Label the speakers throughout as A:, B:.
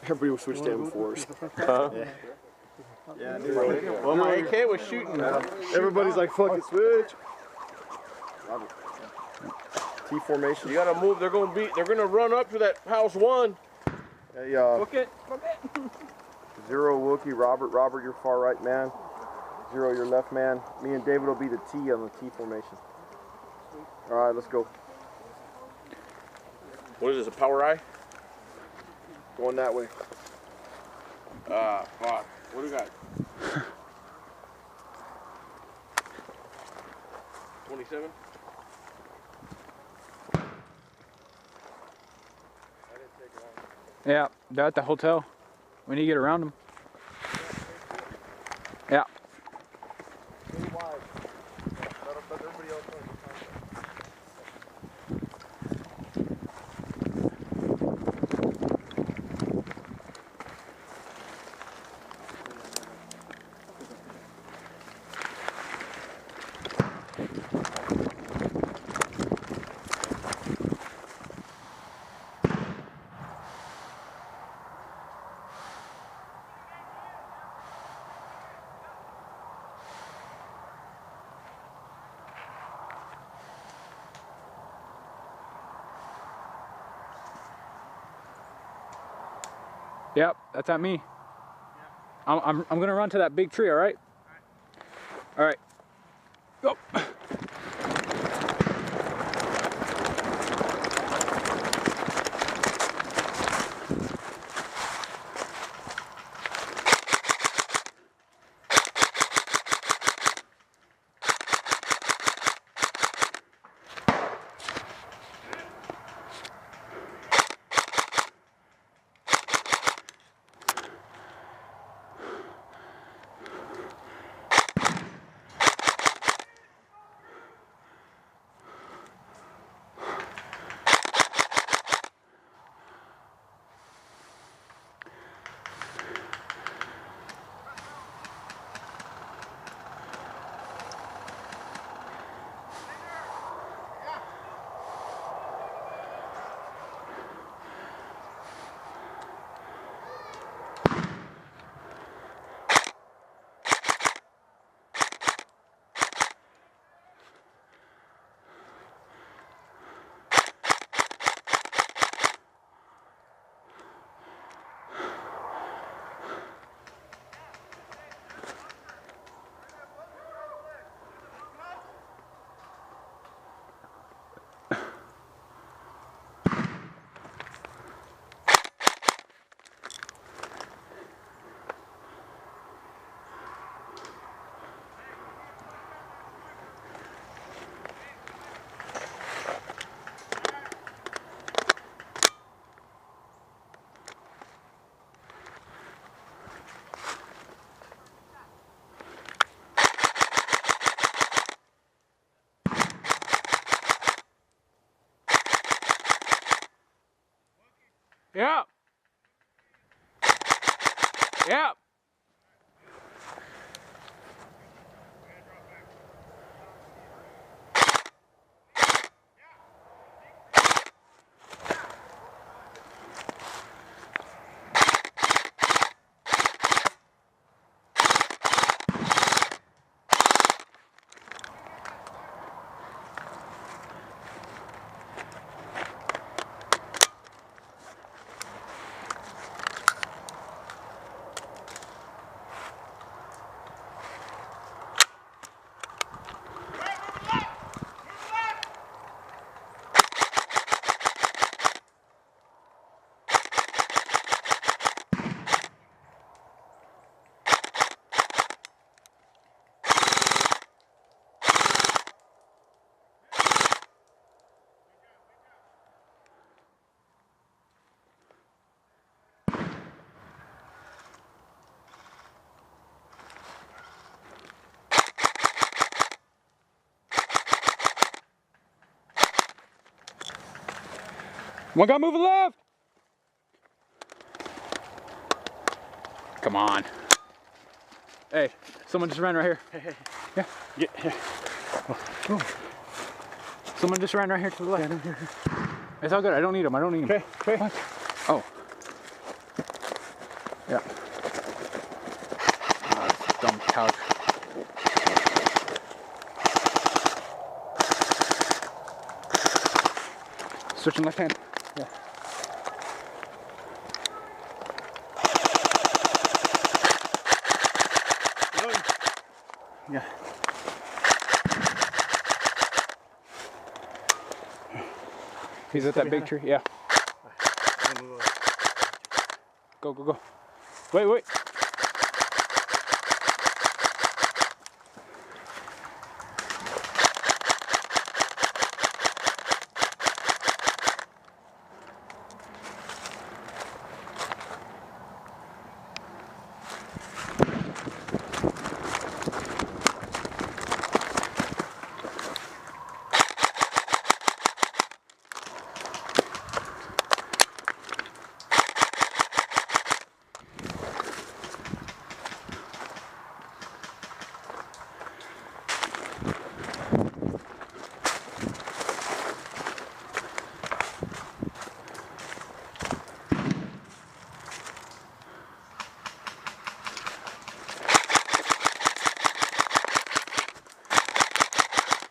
A: Everybody will switch to M4s.
B: Yeah, well, my AK was shooting.
A: Everybody's like, fucking switch. Robert. T formation.
B: You gotta move. They're gonna run up to that house one.
A: Hey,
B: Book it.
A: 0 Wookie, Robert, you're far right man. 0, your left man. Me and David will be the T on the T formation. All right, let's go.
B: What is this? A power eye?
A: Going that way.
B: Fuck. What do we got? 27.
C: Yeah, they're at the hotel. We need to get around them. Yeah. Yep, that's at me. I'm gonna run to that big tree, all right? All right. Go. Yeah. Yeah. One guy moving left. Come on. Hey, someone just ran right here.
A: Hey.
C: Yeah. Get here. Oh. Someone just ran right here to the left. Yeah, it's all good. I don't need him. I don't need him.
A: Okay.
C: What? Oh. Yeah. Oh, this dumb couch. Switching left hand. Yeah. Yeah. He's at that big tree. Yeah. Go, go, go. Wait, wait.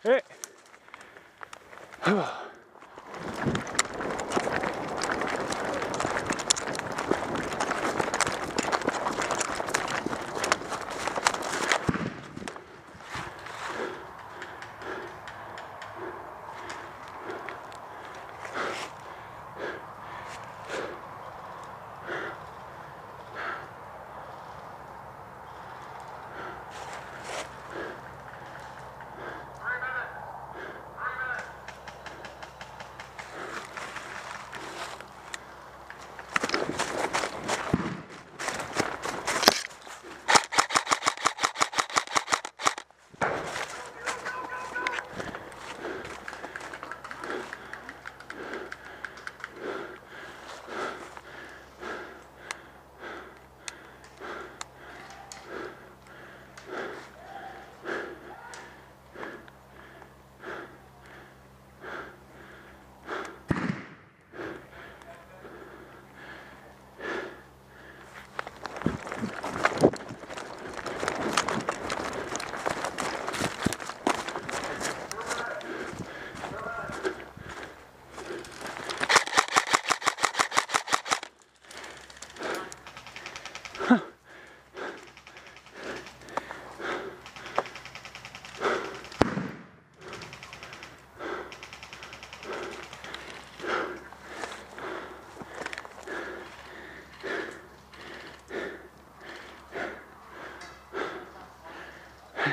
C: Hey.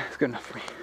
C: It's good enough for me.